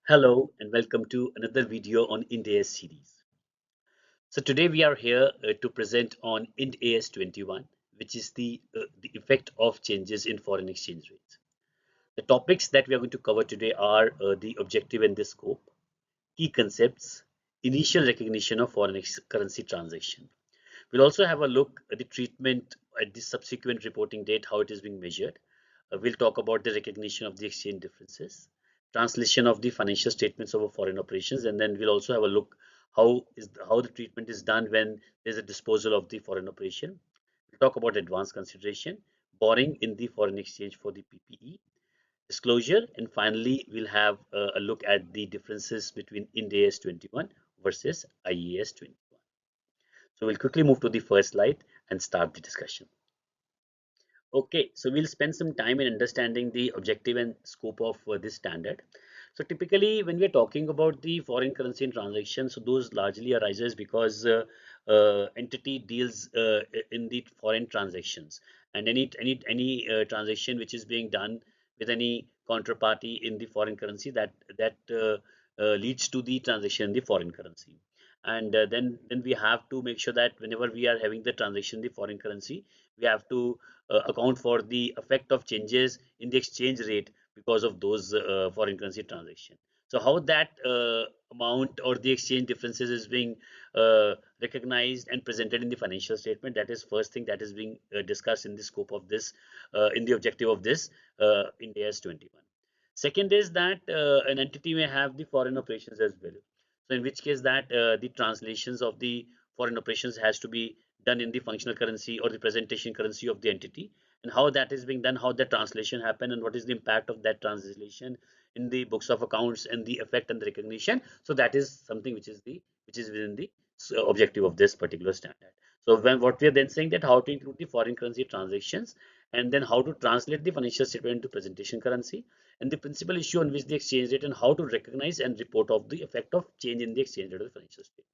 Hello and welcome to another video on IND AS series. So today we are here to present on IND AS 21, which is the effect of changes in foreign exchange rates. The topics that we are going to cover today are the objective and the scope, key concepts, initial recognition of foreign currency transaction. We'll also have a look at the treatment at the subsequent reporting date, how it is being measured. We'll talk about the recognition of the exchange differences, translation of the financial statements of foreign operations, and then we'll also have a look how the treatment is done when there's a disposal of the foreign operation. We'll talk about advance consideration, borrowing in the foreign exchange for the PPE, disclosure, and finally we'll have a look at the differences between IND AS 21 versus IES 21. So we'll quickly move to the first slide and start the discussion. Okay, so we'll spend some time in understanding the objective and scope of this standard. So typically when we're talking about the foreign currency transactions, so those largely arises because entity deals in the foreign transactions, and any transaction which is being done with any counterparty in the foreign currency that leads to the transaction in the foreign currency. And then we have to make sure that whenever we are having the transaction in the foreign currency, we have to account for the effect of changes in the exchange rate because of those foreign currency transaction. So how that amount or the exchange differences is being recognized and presented in the financial statement, that is first thing that is being discussed in the scope of this, in the objective of this IND AS 21. Second is that an entity may have the foreign operations as well. So in which case that the translations of the foreign operations has to be done in the functional currency or the presentation currency of the entity, and how that is being done, how the translation happen, and what is the impact of that translation in the books of accounts and the effect and the recognition. So that is something which is within the objective of this particular standard. So when what we are then saying that how to include the foreign currency transactions, and then how to translate the financial statement into presentation currency, and the principal issue on which the exchange rate, and how to recognize and report of the effect of change in the exchange rate of the financial statement.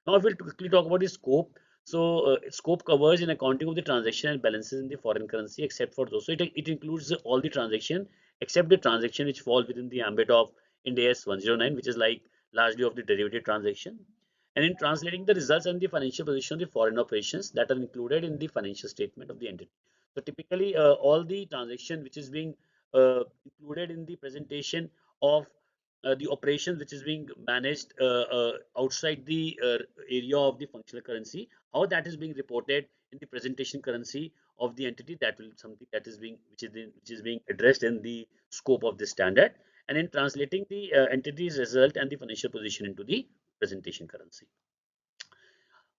Now, if we'll quickly talk about the scope, so scope covers in accounting of the transaction and balances in the foreign currency, except for those. So it includes all the transaction except the transaction which fall within the ambit of IND AS 109, which is like largely of the derivative transaction. And in translating the results and the financial position of the foreign operations that are included in the financial statement of the entity. So typically, all the transaction which is being included in the presentation of the operation which is being managed outside the area of the functional currency, how that is being reported in the presentation currency of the entity, that will something that is being which is being addressed in the scope of this standard, and in translating the entity's result and the financial position into the presentation currency.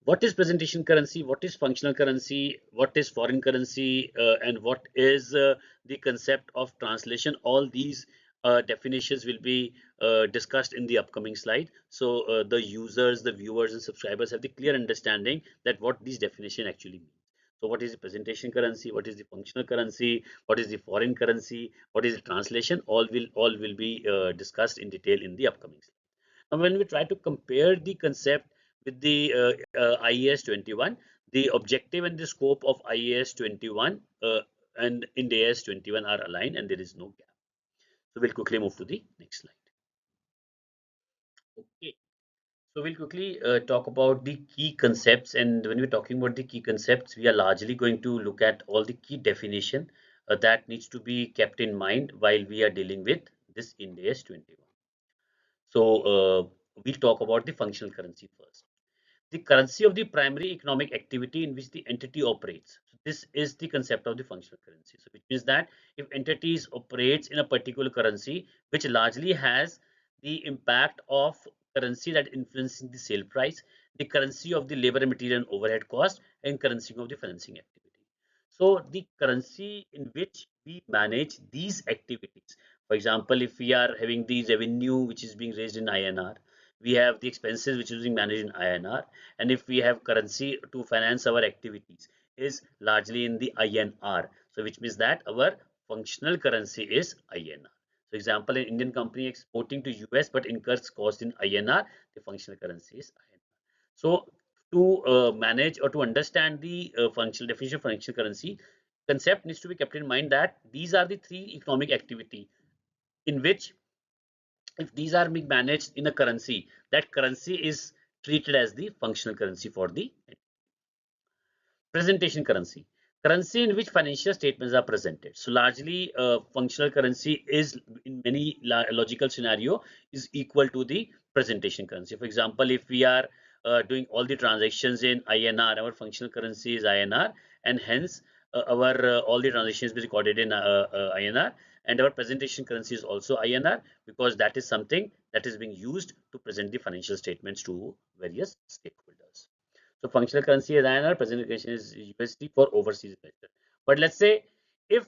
What is presentation currency, what is functional currency, what is foreign currency, and what is the concept of translation, all these definitions will be discussed in the upcoming slide. So the users, the viewers and subscribers have the clear understanding that what these definition actually mean. So what is the presentation currency, what is the functional currency, what is the foreign currency, what is the translation, all will be discussed in detail in the upcoming slide. Now, when we try to compare the concept with the IAS 21, the objective and the scope of IAS 21 and IND AS 21 are aligned and there is no gap. So we'll quickly move to the next slide. Okay. So we'll quickly talk about the key concepts, and when we're talking about the key concepts, we are largely going to look at all the key definition that needs to be kept in mind while we are dealing with this IND AS 21. So we'll talk about the functional currency first. The currency of the primary economic activity in which the entity operates. So this is the concept of the functional currency. So which means that if entities operates in a particular currency, which largely has the impact of currency that influencing the sale price, the currency of the labor and material and overhead cost, and currency of the financing activity. So the currency in which we manage these activities. For example, if we are having the revenue which is being raised in INR, we have the expenses which is being managed in INR, and if we have currency to finance our activities is largely in the INR. So which means that our functional currency is INR. So example, an Indian company exporting to US but incurs cost in INR, the functional currency is INR. So to manage or to understand the functional definition of functional currency, concept needs to be kept in mind that these are the three economic activity in which if these are being managed in a currency, that currency is treated as the functional currency for the presentation currency. Currency in which financial statements are presented. So largely, functional currency is in many logical scenario is equal to the presentation currency. For example, if we are doing all the transactions in INR, our functional currency is INR, and hence our all the transactions be recorded in INR, and our presentation currency is also INR, because that is something that is being used to present the financial statements to various stakeholders. So functional currency is INR, presentation is USD for overseas investors. But let's say if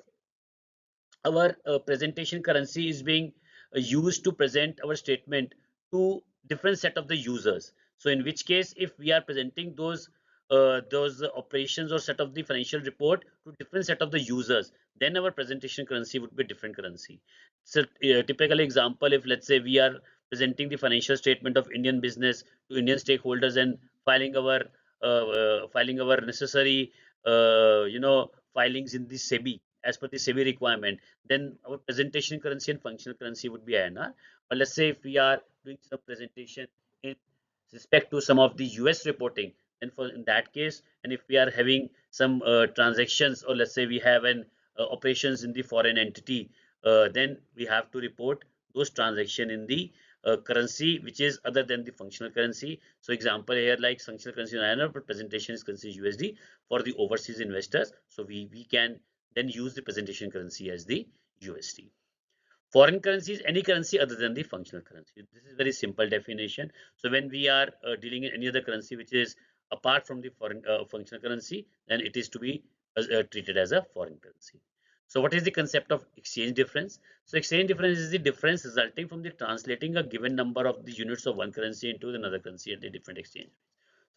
our presentation currency is being used to present our statement to different set of the users. So in which case, if we are presenting those operations or set of the financial report to different set of the users, then our presentation currency would be different currency. So typical example, if let's say we are presenting the financial statement of Indian business to Indian stakeholders and filing our necessary filings in the SEBI as per the SEBI requirement, then our presentation currency and functional currency would be INR. But let's say if we are doing some presentation in respect to some of the US reporting, then for in that case, and if we are having some transactions, or let's say we have an operations in the foreign entity, then we have to report those transaction in the currency which is other than the functional currency. So example here, like functional currency in INR, but presentation is currency USD for the overseas investors. So we can then use the presentation currency as the USD. Foreign currency is any currency other than the functional currency. This is very simple definition. So when we are dealing in any other currency which is apart from the foreign functional currency, then it is to be treated as a foreign currency. So what is the concept of exchange difference? So exchange difference is the difference resulting from the translating a given number of the units of one currency into another currency at a different exchange.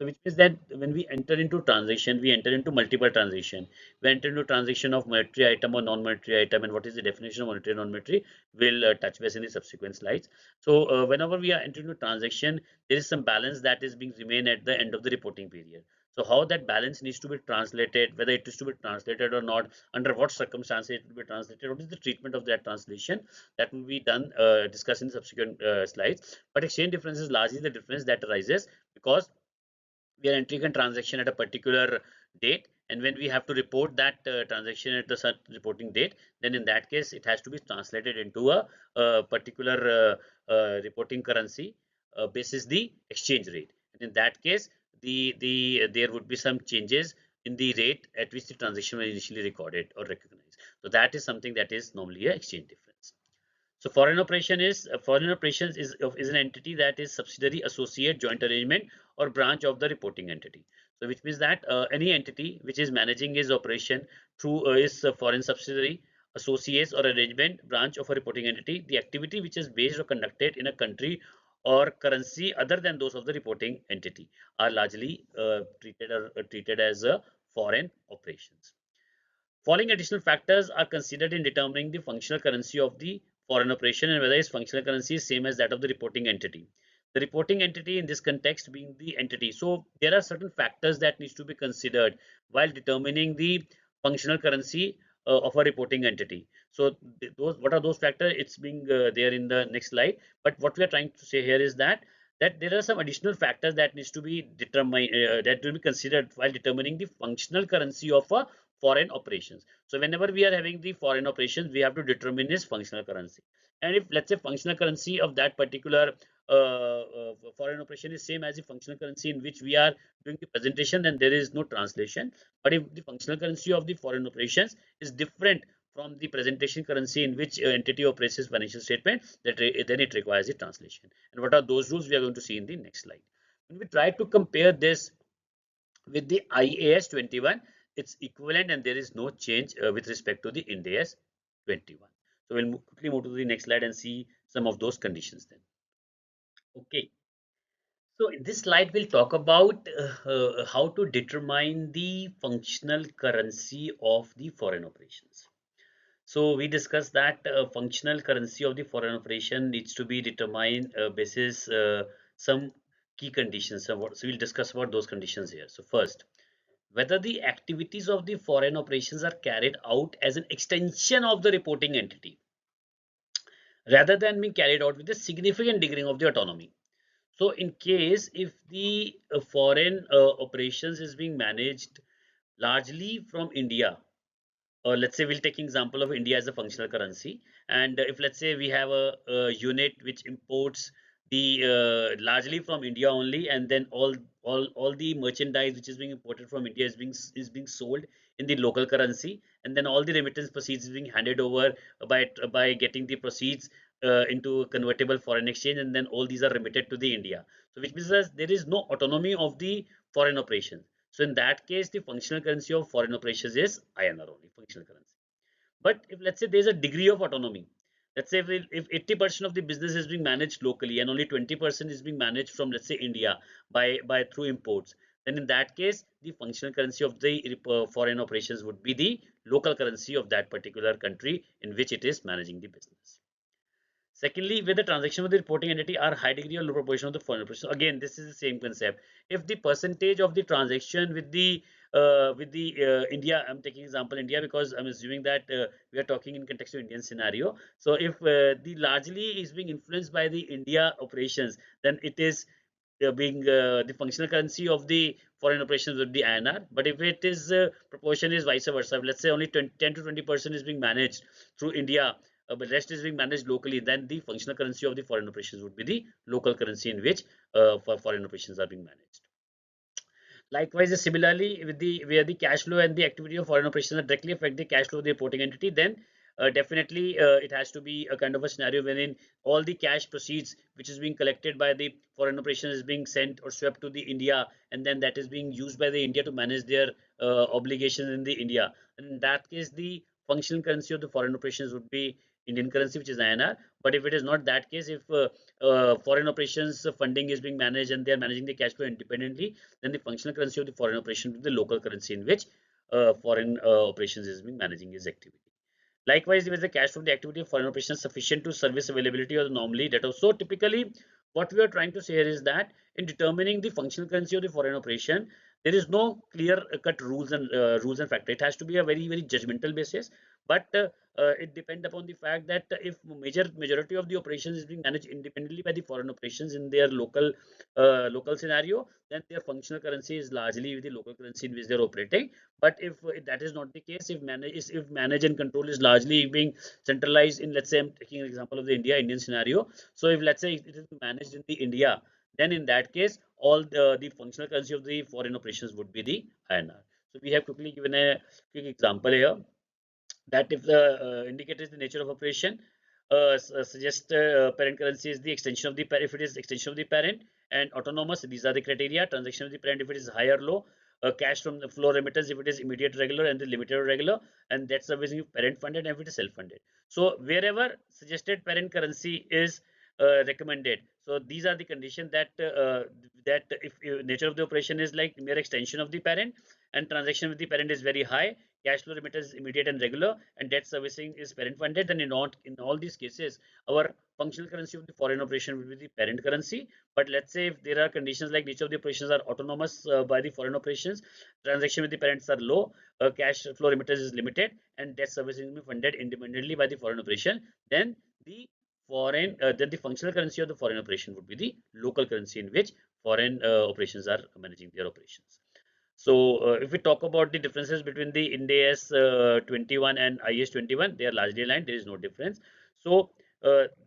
So which means that when we enter into transaction, we enter into multiple transaction. We enter into transaction of monetary item or non-monetary item, and what is the definition of monetary and non-monetary? We'll touch base in the subsequent slides. So whenever we are entering into transaction, there is some balance that is being remain at the end of the reporting period. So how that balance needs to be translated, whether it is to be translated or not, under what circumstances it will be translated, what is the treatment of that translation, that will be done discussed in the subsequent slides. But exchange difference is largely the difference that arises because we are entering a transaction at a particular date, and when we have to report that transaction at the certain reporting date, then in that case it has to be translated into a particular reporting currency basis the exchange rate. And in that case, there would be some changes in the rate at which the transaction was initially recorded or recognized. So that is something that is normally a exchange difference. So foreign operations is an entity that is subsidiary, associate, joint arrangement, or branch of the reporting entity. So which means that any entity which is managing its operation through its foreign subsidiary, associates, or arrangement branch of a reporting entity, the activity which is based or conducted in a country or currency other than those of the reporting entity are largely treated as foreign operations. Following additional factors are considered in determining the functional currency of the foreign operation and whether its functional currency is same as that of the reporting entity. The reporting entity in this context being the entity. So there are certain factors that needs to be considered while determining the functional currency of a reporting entity. So those, what are those factors? It's being there in the next slide. But what we are trying to say here is that there are some additional factors that needs to be determined that will be considered while determining the functional currency of a foreign operations. So whenever we are having the foreign operations, we have to determine its functional currency. And if let's say functional currency of that particular foreign operation is same as the functional currency in which we are doing the presentation, then there is no translation. But if the functional currency of the foreign operations is different from the presentation currency in which entity operates its financial statement, then it requires a translation. And what are those rules we are going to see in the next slide. When we try to compare this with the IAS 21, it's equivalent and there is no change with respect to the IND AS 21. So we'll quickly move to the next slide and see some of those conditions then. Okay. So in this slide, we'll talk about how to determine the functional currency of the foreign operations. So we discussed that functional currency of the foreign operation needs to be determined basis some key conditions. So we'll discuss about those conditions here. So first, whether the activities of the foreign operations are carried out as an extension of the reporting entity rather than being carried out with a significant degree of the autonomy. So in case if the foreign operations is being managed largely from India, or let's say we'll take example of India as a functional currency, and if let's say we have a unit which imports the largely from India only, and then all the merchandise which is being imported from India is being sold in the local currency, and then all the remittance proceeds is being handed over by getting the proceeds into convertible foreign exchange, and then all these are remitted to the India. So which means that there is no autonomy of the foreign operations. So in that case, the functional currency of foreign operations is INR only, functional currency. But if let's say there's a degree of autonomy, let's say if 80% of the business is being managed locally and only 20% is being managed from, let's say, India by through imports, then in that case, the functional currency of the foreign operations would be the local currency of that particular country in which it is managing the business. Secondly, where the transaction with the reporting entity are high degree or low proportion of the foreign operation. Again, this is the same concept. If the percentage of the transaction with the India, I'm taking example India because I'm assuming that we are talking in context of Indian scenario. So if the largely is being influenced by the India operations, then it is being the functional currency of the foreign operations would be INR. But if it is proportion is vice versa, let's say only 10 to 20% is being managed through India, but rest is being managed locally, then the functional currency of the foreign operations would be the local currency in which for foreign operations are being managed. Likewise, similarly, with the where the cash flow and the activity of foreign operations directly affect the cash flow of the reporting entity, then definitely it has to be a kind of a scenario wherein all the cash proceeds which is being collected by the foreign operations is being sent or swept to the India, and then that is being used by the India to manage their obligations in the India. And in that case, the functional currency of the foreign operations would be Indian currency, which is INR. But if it is not that case, if foreign operations funding is being managed and they are managing the cash flow independently, then the functional currency of the foreign operation will be the local currency in which foreign operations is being managing its activity. Likewise, if the cash from the activity of foreign operations sufficient to service availability or anomaly that also typically what we are trying to say here is that in determining the functional currency of the foreign operation, there is no clear cut rules and factor. It has to be a very judgmental basis, but it depends upon the fact that if majority of the operations is being managed independently by the foreign operations in their local scenario, then their functional currency is largely the local currency in which they are operating. But if that is not the case, if manage and control is largely being centralized in, let's say, I'm taking an example of the Indian scenario. So if let's say it is managed in the India, then in that case, all the functional currency of the foreign operations would be the INR. So we have quickly given a quick example here that if the indicator is the nature of operation, suggest parent currency is the extension of the parent. If it is extension of the parent and autonomous, these are the criteria. Transaction of the parent if it is high or low, cash from the flow remittance if it is immediate regular and the limited or regular, and debt servicing if parent funded and if it is self funded. So wherever suggested parent currency is recommended, so these are the conditions that if nature of the operation is like mere extension of the parent and transaction with the parent is very high, cash flow remittance is immediate and regular, and debt servicing is parent funded, then in all these cases, our functional currency of the foreign operation will be the parent currency. But let's say if there are conditions like nature of the operations are autonomous by the foreign operations, transaction with the parents are low, cash flow remittance is limited, and debt servicing is funded independently by the foreign operation, then the functional currency of the foreign operation would be the local currency in which foreign operations are managing their operations. So if we talk about the differences between the IND AS 21 and IS 21, they are largely aligned. There is no difference. So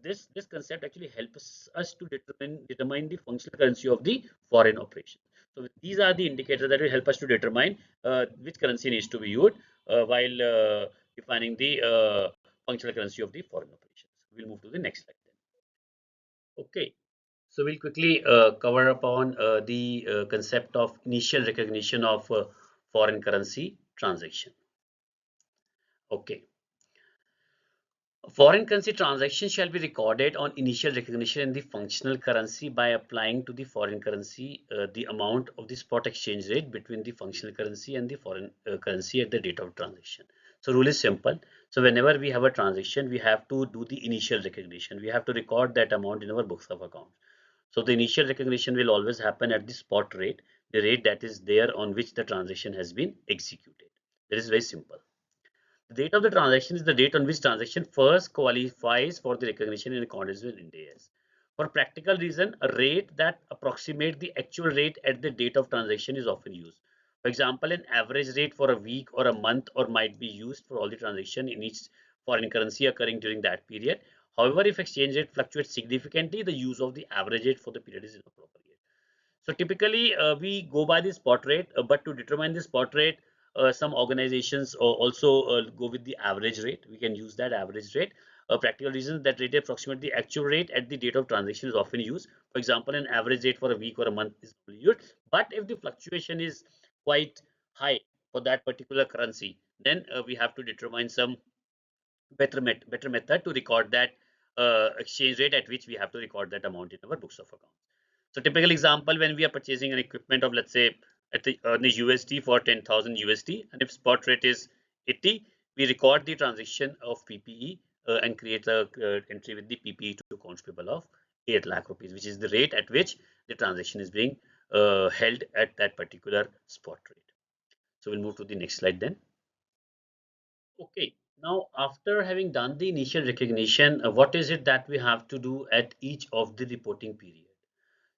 this concept actually helps us to determine the functional currency of the foreign operation. So these are the indicators that will help us to determine which currency needs to be used while defining the functional currency of the foreign operations. We'll move to the next slide then. Okay. So we'll quickly cover upon the concept of initial recognition of foreign currency transaction. Okay. A foreign currency transaction shall be recorded on initial recognition in the functional currency by applying to the foreign currency the amount of the spot exchange rate between the functional currency and the foreign currency at the date of transaction. So rule is simple. So whenever we have a transaction, we have to do the initial recognition. We have to record that amount in our books of accounts. So the initial recognition will always happen at the spot rate, the rate that is there on which the transaction has been executed. That is very simple. The date of the transaction is the date on which transaction first qualifies for the recognition in accordance with IND AS. For practical reason, a rate that approximates the actual rate at the date of transaction is often used. For example, an average rate for a week or a month or might be used for all the transaction in each foreign currency occurring during that period. However, if exchange rate fluctuates significantly, the use of the average rate for the period is inappropriate. So typically, we go by the spot rate, but to determine the spot rate, some organizations also go with the average rate. We can use that average rate. Practical reasons that rate approximate the actual rate at the date of transaction is often used. For example, an average rate for a week or a month is used. But if the fluctuation is quite high for that particular currency, then we have to determine some better method to record that exchange rate at which we have to record that amount in our books of accounts. So typical example, when we are purchasing an equipment of, let's say, at the USD for 10,000 USD, and if spot rate is 80, we record the transaction of PPE and create a entry with the PPE to accounts payable of 8 lakh rupees, which is the rate at which the transaction is being held at that particular spot rate. So we'll move to the next slide then. Okay, now after having done the initial recognition, what is it that we have to do at each of the reporting period?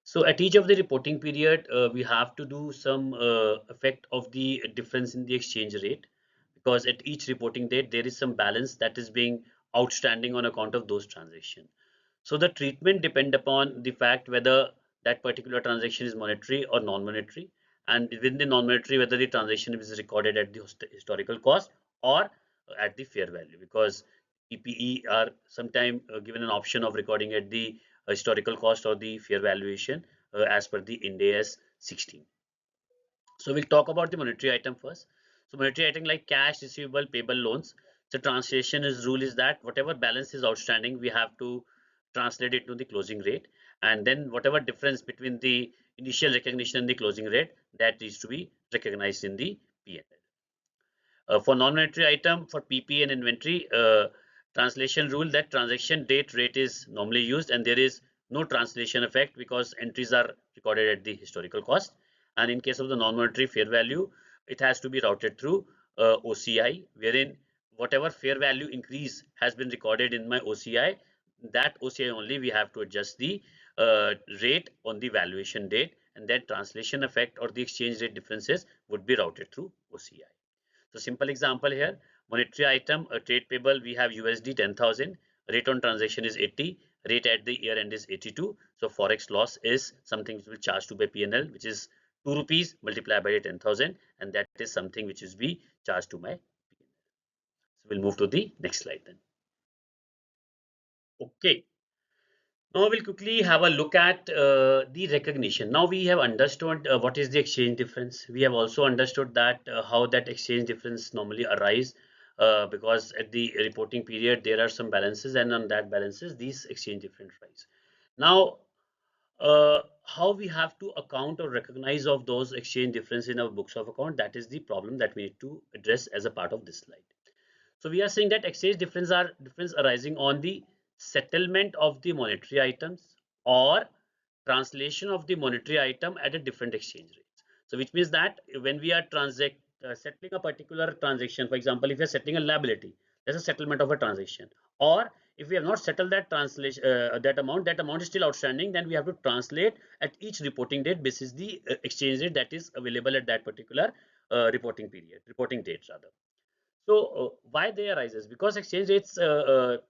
So at each of the reporting period, we have to do some effect of the difference in the exchange rate, because at each reporting date there is some balance that is being outstanding on account of those transactions. So the treatment depend upon the fact whether that particular transaction is monetary or non-monetary, and within the non-monetary, whether the transaction is recorded at the historical cost or at the fair value, because PPE are sometimes given an option of recording at the historical cost or the fair valuation as per the IND AS 16. So we'll talk about the monetary item first. So monetary item like cash, receivable, payable, loans. So translation is rule is that whatever balance is outstanding, we have to translate it to the closing rate, and then whatever difference between the initial recognition and the closing rate, that needs to be recognized in the P&L. For non-monetary item, for PP and inventory, translation rule that transaction date rate is normally used, and there is no translation effect because entries are recorded at the historical cost. And in case of the non-monetary fair value, it has to be routed through OCI, wherein whatever fair value increase has been recorded in my OCI, that OCI only we have to adjust the rate on the valuation date, and that translation effect or the exchange rate differences would be routed through OCI. So simple example here, monetary item, a trade payable, we have USD 10,000, rate on transaction is 80, rate at the year end is 82. So forex loss is something which will charge to by P&L, which is 2 rupees multiplied by 10,000, and that is something which is be charged to my P&L. So we'll move to the next slide then. Okay. Now we'll quickly have a look at the recognition. Now we have understood what is the exchange difference. We have also understood that how that exchange difference normally arise, because at the reporting period there are some balances, and on that balances these exchange difference rise. Now how we have to account or recognize of those exchange difference in our books of account, that is the problem that we need to address as a part of this slide. So we are saying that exchange difference arising on the settlement of the monetary items or translation of the monetary item at a different exchange rate. So which means that when we are settling a particular transaction, for example, if you are settling a liability, that's a settlement of a transaction. Or if we have not settled that translation, that amount is still outstanding, then we have to translate at each reporting date basis the exchange rate that is available at that particular reporting date rather. So why they arises? Because exchange rates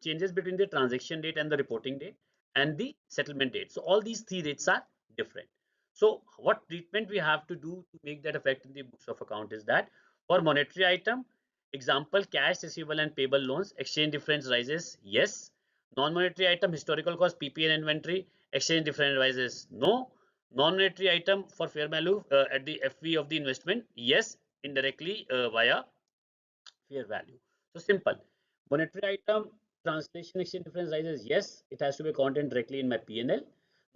changes between the transaction date and the reporting date and the settlement date. So all these three rates are different. So what treatment we have to do to make that effect in the books of account is that for monetary item, example cash, receivable and payable loans, exchange difference rises, yes. Non-monetary item, historical cost, PP and inventory, exchange difference rises, no. Non-monetary item for fair value at the FV of the investment, yes, indirectly via fair value. So simple. Monetary item translation exchange difference rises, yes, it has to be accounted directly in my P&L.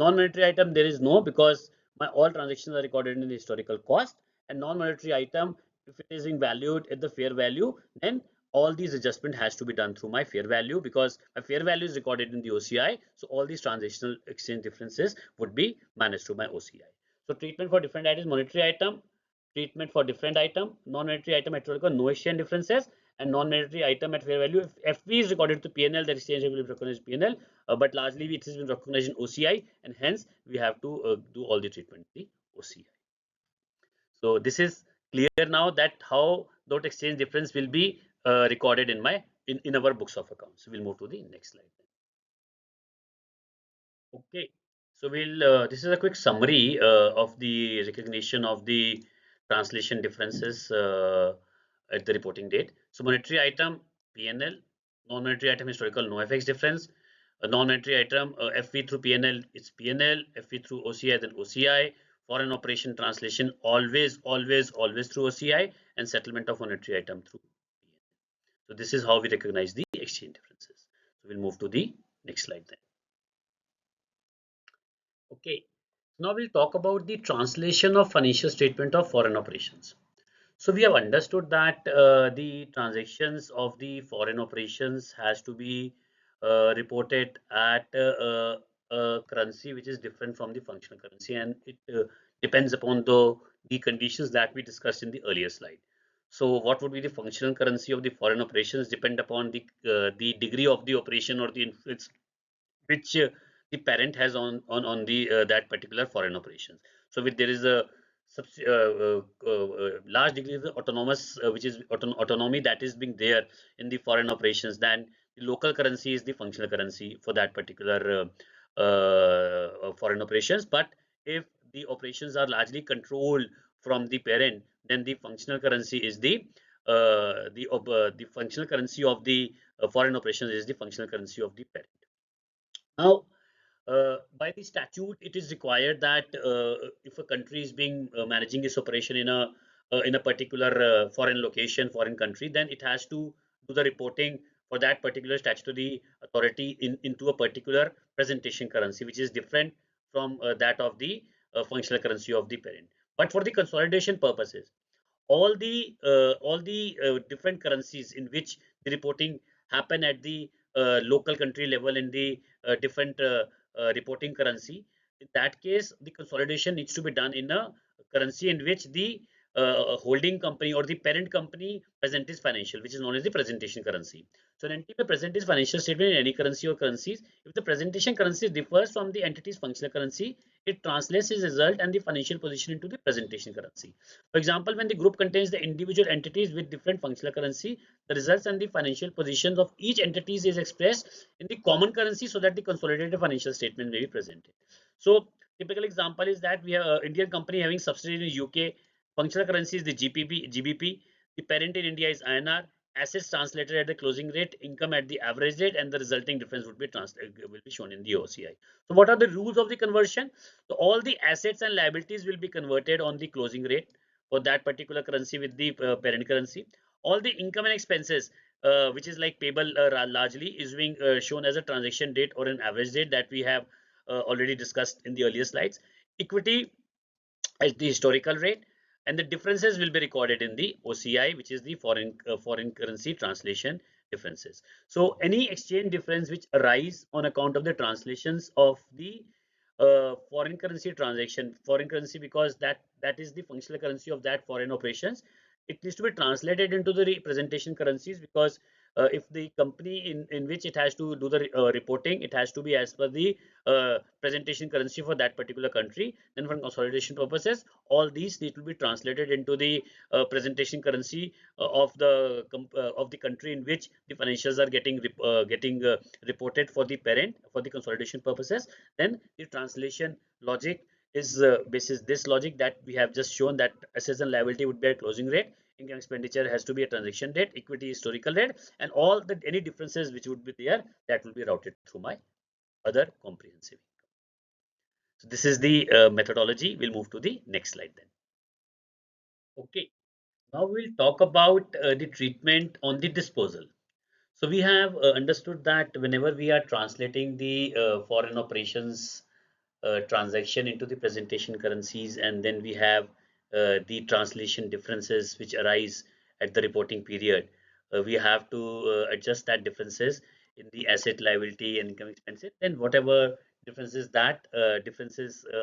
Non-monetary item there is no, because my all transactions are recorded in the historical cost, and non-monetary item, if it is being valued at the fair value, then all these adjustment has to be done through my fair value, because my fair value is recorded in the OCI. So all these transactional exchange differences would be managed through my OCI. So treatment for different items, monetary item, treatment for different item, non-monetary item, historical, no exchange differences, and non-monetary item at fair value. If FV is recorded to PNL, that exchange rate will be recognized PNL, but largely it has been recognized in OCI, and hence we have to do all the treatment in the OCI. So this is clear now that how that exchange difference will be recorded in in our books of accounts. We'll move to the next slide. Okay, so this is a quick summary of the recognition of the translation differences at the reporting date. So monetary item PNL, non-monetary item historical no FX difference, a non-monetary item FV through PNL it's PNL, FV through OCI then OCI, foreign operation translation always through OCI, and settlement of monetary item through PNL. So this is how we recognize the exchange differences. So we'll move to the next slide then. Okay, now we'll talk about the translation of financial statement of foreign operations. So we have understood that the transactions of the foreign operations has to be reported at a currency which is different from the functional currency, and it depends upon the conditions that we discussed in the earlier slide. So what would be the functional currency of the foreign operations depend upon the degree of the operation or the influence which the parent has on the that particular foreign operations. So if there is a large degree of autonomous which is autonomy that is being there in the foreign operations, then the local currency is the functional currency for that particular foreign operations. But if the operations are largely controlled from the parent, then the functional currency is the functional currency of the foreign operations is the functional currency of the parent. Now, by the statute, it is required that if a country is being managing its operation in a particular foreign location, foreign country, then it has to do the reporting for that particular statutory authority into a particular presentation currency, which is different from that of the functional currency of the parent. But for the consolidation purposes, all the different currencies in which the reporting happen at the local country level in the different reporting currency. In that case, the consolidation needs to be done in a currency in which the holding company or the parent company present is financial, which is known as the presentation currency. So an entity may present its financial statement in any currency or currencies. If the presentation currency differs from the entity's functional currency, it translates its result and the financial position into the presentation currency. For example, when the group contains the individual entities with different functional currency, the results and the financial positions of each entity is expressed in the common currency so that the consolidated financial statement may be presented. So typical example is that we have an Indian company having subsidiary in UK. Functional currency is the GBP. The parent in India is INR. Assets translated at the closing rate, income at the average rate, and the resulting difference will be shown in the OCI. So what are the rules of the conversion? So all the assets and liabilities will be converted on the closing rate for that particular currency with the parent currency. All the income and expenses, which is like payable largely, is being shown as a transaction date or an average date that we have already discussed in the earlier slides. Equity as the historical rate, and the differences will be recorded in the OCI, which is the foreign currency translation differences. So any exchange difference which arise on account of the translations of the foreign currency transaction, foreign currency, because that is the functional currency of that foreign operations, it needs to be translated into the representation currencies, because if the company in which it has to do the reporting, it has to be as per the presentation currency for that particular country. Then for consolidation purposes, all these need to be translated into the presentation currency of the country in which the financials are getting reported for the parent for the consolidation purposes. Then the translation logic is basis this logic that we have just shown, that assets and liability would be at closing rate, income expenditure has to be a transaction date, equity historical rate, and all the any differences which would be there, that will be routed through my other comprehensive income. So this is the methodology. We'll move to the next slide then. Okay, now we'll talk about the treatment on the disposal. So we have understood that whenever we are translating the foreign operations transaction into the presentation currencies, and then we have the translation differences which arise at the reporting period, we have to adjust that differences in the asset, liability, and income expenses. Then whatever differences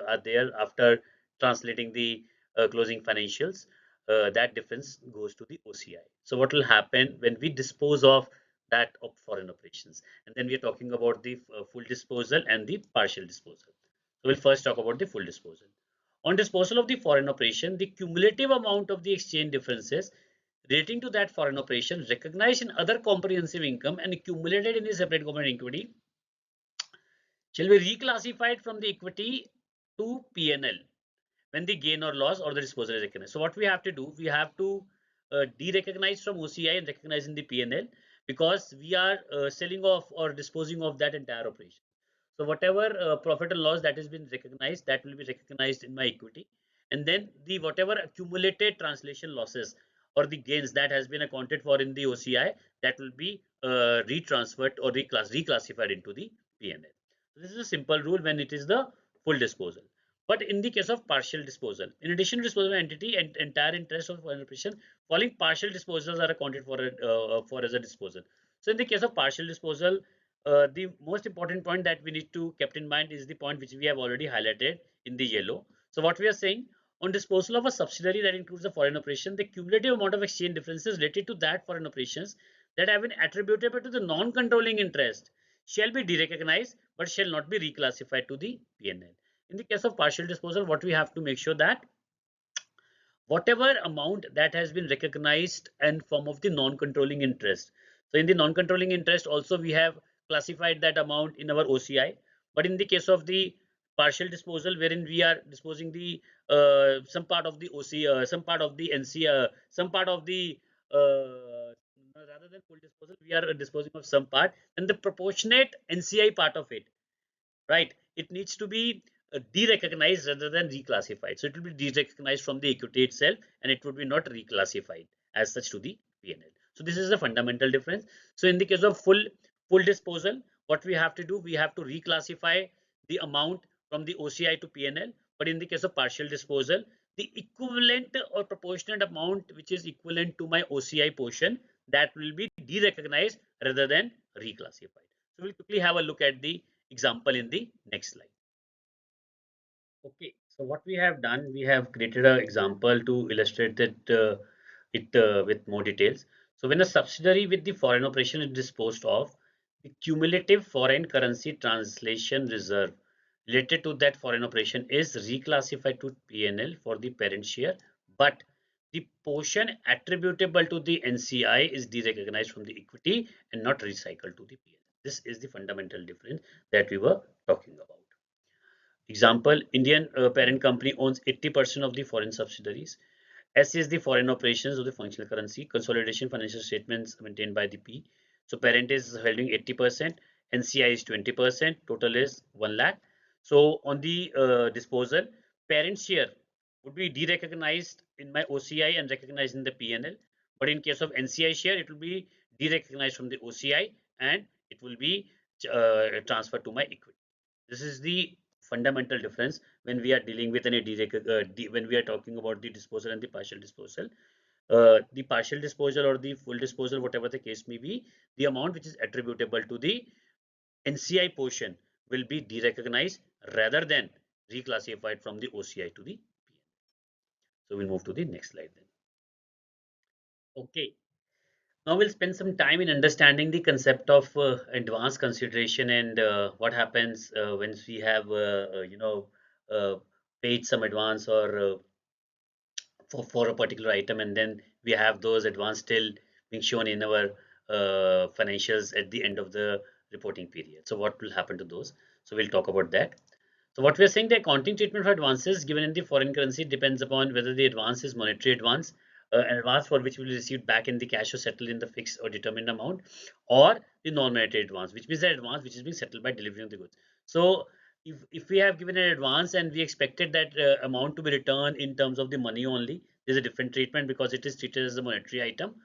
are there after translating the closing financials, that difference goes to the OCI. So what will happen when we dispose of that of foreign operations? And then we are talking about the full disposal and the partial disposal. So we'll first talk about the full disposal. On disposal of the foreign operation, the cumulative amount of the exchange differences relating to that foreign operation recognized in other comprehensive income and accumulated in the separate government equity shall be reclassified from the equity to P&L when the gain or loss or the disposal is recognized. So what we have to do, we have to de-recognize from OCI and recognize in the P&L, because we are selling off or disposing of that entire operation. So whatever profit or loss that has been recognized, that will be recognized in my equity, and then the whatever accumulated translation losses or the gains that has been accounted for in the OCI, that will be retransferred or reclassified into the P&L. So this is a simple rule when it is the full disposal. But in the case of partial disposal, in addition to disposal entity and entire interest of foreign operation, following partial disposals are accounted for as a disposal. So in the case of partial disposal, the most important point that we need to keep in mind is the point which we have already highlighted in the yellow. So what we are saying, on disposal of a subsidiary that includes a foreign operation, the cumulative amount of exchange differences related to that foreign operations that have been attributable to the non-controlling interest shall be derecognized but shall not be reclassified to the P&L. In the case of partial disposal, what we have to make sure that whatever amount that has been recognized in form of the non-controlling interest. So in the non-controlling interest also we have classified that amount in our OCI. But in the case of the partial disposal, wherein we are disposing the some part of the OC, some part of the NC, some part of the rather than full disposal, we are disposing of some part, and the proportionate NCI part of it, right? It needs to be de-recognized rather than reclassified. So it will be de-recognized from the equity itself, and it would be not reclassified as such to the P&L. So this is a fundamental difference. So in the case of full disposal, what we have to do, we have to reclassify the amount from the OCI to P&L. But in the case of partial disposal, the equivalent or proportionate amount which is equivalent to my OCI portion, that will be de-recognized rather than reclassified. So we'll quickly have a look at the example in the next slide. Okay, so what we have done, we have created an example to illustrate that it with more details. So when a subsidiary with the foreign operation is disposed of, the cumulative foreign currency translation reserve related to that foreign operation is reclassified to P&L for the parent share, but the portion attributable to the NCI is derecognized from the equity and not recycled to the P&L. This is the fundamental difference that we were talking about. Example, Indian parent company owns 80% of the foreign subsidiaries. S is the foreign operations of the functional currency. Consolidation financial statements maintained by the P. So parent is holding 80%, NCI is 20%, total is 1 lakh. So on the disposal, parent share would be de-recognized in my OCI and recognized in the PNL. But in case of NCI share, it will be de-recognized from the OCI and it will be transferred to my equity. This is the fundamental difference when we are dealing with any when we are talking about the disposal and the partial disposal. The partial disposal or the full disposal, whatever the case may be, the amount which is attributable to the NCI portion will be derecognized rather than reclassified from the OCI to the PN. So we'll move to the next slide then. Okay. Now we'll spend some time in understanding the concept of advance consideration and what happens when we have, paid some advance or for a particular item, and then we have those advance still being shown in our financials at the end of the reporting period. So what will happen to those? So we'll talk about that. So what we are saying, the accounting treatment for advances given in the foreign currency depends upon whether the advance is monetary advance, an advance for which will be received back in the cash or settled in the fixed or determined amount, or the non-monetary advance, which means the advance which is being settled by delivering the goods. So if we have given an advance and we expected that amount to be returned in terms of the money only, there's a different treatment because it is treated as a monetary item.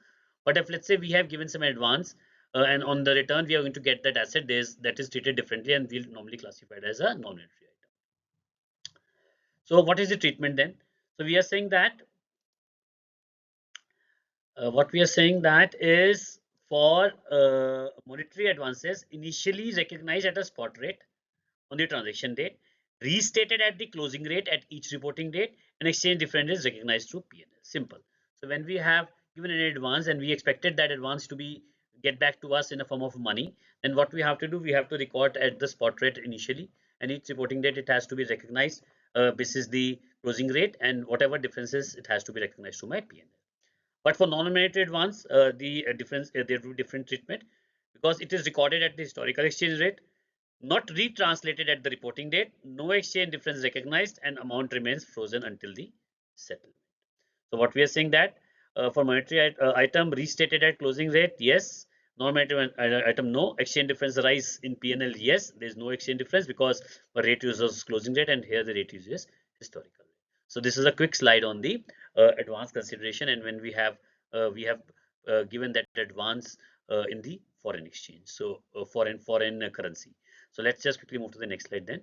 But if let's say we have given some advance and on the return we are going to get that asset, that is treated differently and we'll normally classify it as a non-monetary item. So what is the treatment then? So we are saying that what we are saying that is for monetary advances initially recognized at a spot rate on the transaction date, restated at the closing rate at each reporting date, and exchange difference is recognized through P&L. Simple. So when we have given an advance and we expected that advance to be get back to us in a form of money, then what we have to do, we have to record at the spot rate initially, and each reporting date it has to be recognized. This is the closing rate, and whatever differences it has to be recognized to my P&L. But for non-nominated ones, the difference there will be different treatment because it is recorded at the historical exchange rate, not retranslated at the reporting date, no exchange difference recognized, and amount remains frozen until the settlement. So what we are saying that for monetary item restated at closing rate, yes. Non-monetary item, no. Exchange difference rise in P&L, yes. There is no exchange difference because the rate uses closing rate, and here the rate uses historical rate. So this is a quick slide on the advance consideration, and when we have given that advance in the foreign exchange, so foreign currency. So let's just quickly move to the next slide then.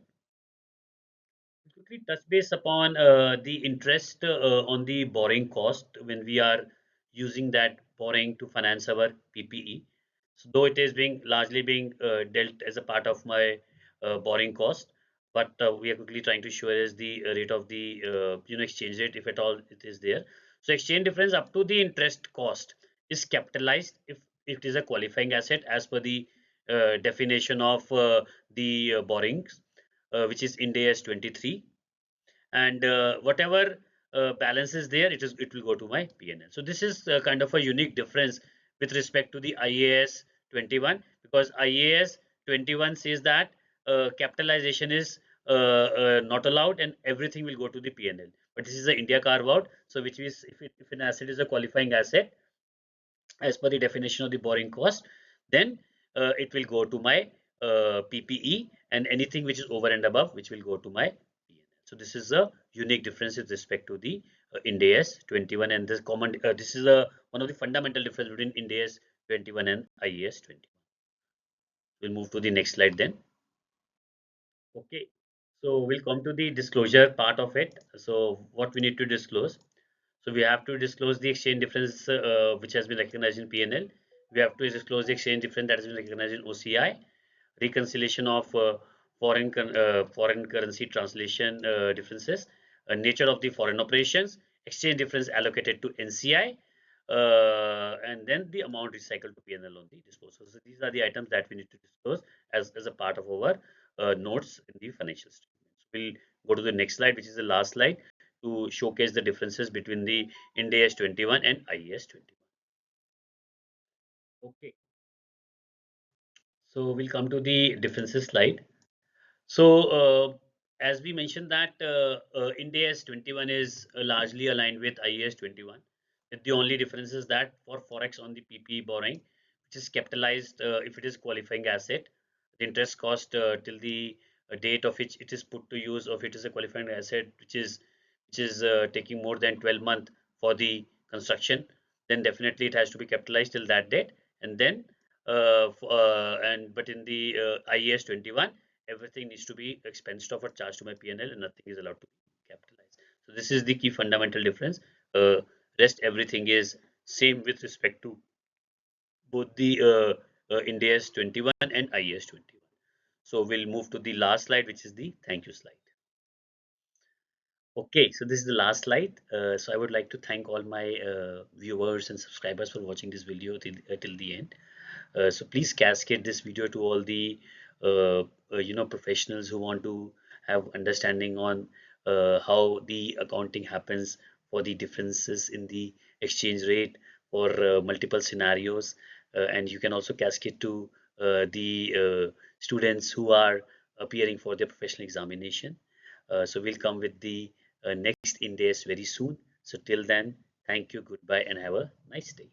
Quickly touch base upon the interest on the borrowing cost when we are using that borrowing to finance our PPE. So though it is being largely being dealt as a part of my borrowing cost, but we are quickly trying to show is the rate of the exchange rate if at all it is there. So exchange difference up to the interest cost is capitalized if it is a qualifying asset as per the definition of the borrowings, which is IND AS 23, and whatever balance is there, it will go to my PNL. So this is kind of a unique difference with respect to the IAS 21, because IAS 21 says that capitalization is not allowed and everything will go to the PNL. But this is the India carve out. So which means if an asset is a qualifying asset as per the definition of the borrowing cost, then it will go to my PPE, and anything which is over and above which will go to my PNL. So this is a unique difference with respect to the IND AS 21, and this common this is a one of the fundamental difference between IND AS 21 and IAS 21. We'll move to the next slide then. Okay, so we'll come to the disclosure part of it. So what we need to disclose. So we have to disclose the exchange difference which has been recognized in PNL. We have to disclose the exchange difference that has been recognized in OCI, reconciliation of foreign currency translation differences, nature of the foreign operations, exchange difference allocated to NCI, and then the amount recycled to PNL on the disposal. So these are the items that we need to disclose as a part of our notes in the financial statements. We'll go to the next slide, which is the last slide, to showcase the differences between the IND AS 21 and IAS 21. Okay, so we'll come to the differences slide. So, as we mentioned that IND AS 21 is largely aligned with IAS 21. The only difference is that for forex on the PPE borrowing, which is capitalized if it is qualifying asset, the interest cost till the date of which it is put to use, or if it is a qualifying asset which is taking more than 12 months for the construction, then definitely it has to be capitalized till that date, and then but in the IAS 21, everything needs to be expensed off or charged to my P&L, and nothing is allowed to be capitalized. So this is the key fundamental difference. Rest everything is same with respect to both the IND AS 21 and IAS 21. So we'll move to the last slide, which is the thank you slide. Okay, so this is the last slide. So I would like to thank all my viewers and subscribers for watching this video till the end. So please cascade this video to all the professionals who want to have understanding on how the accounting happens for the differences in the exchange rate for multiple scenarios, and you can also cascade to the students who are appearing for their professional examination. So we'll come with the next index very soon. So till then, thank you, goodbye, and have a nice day.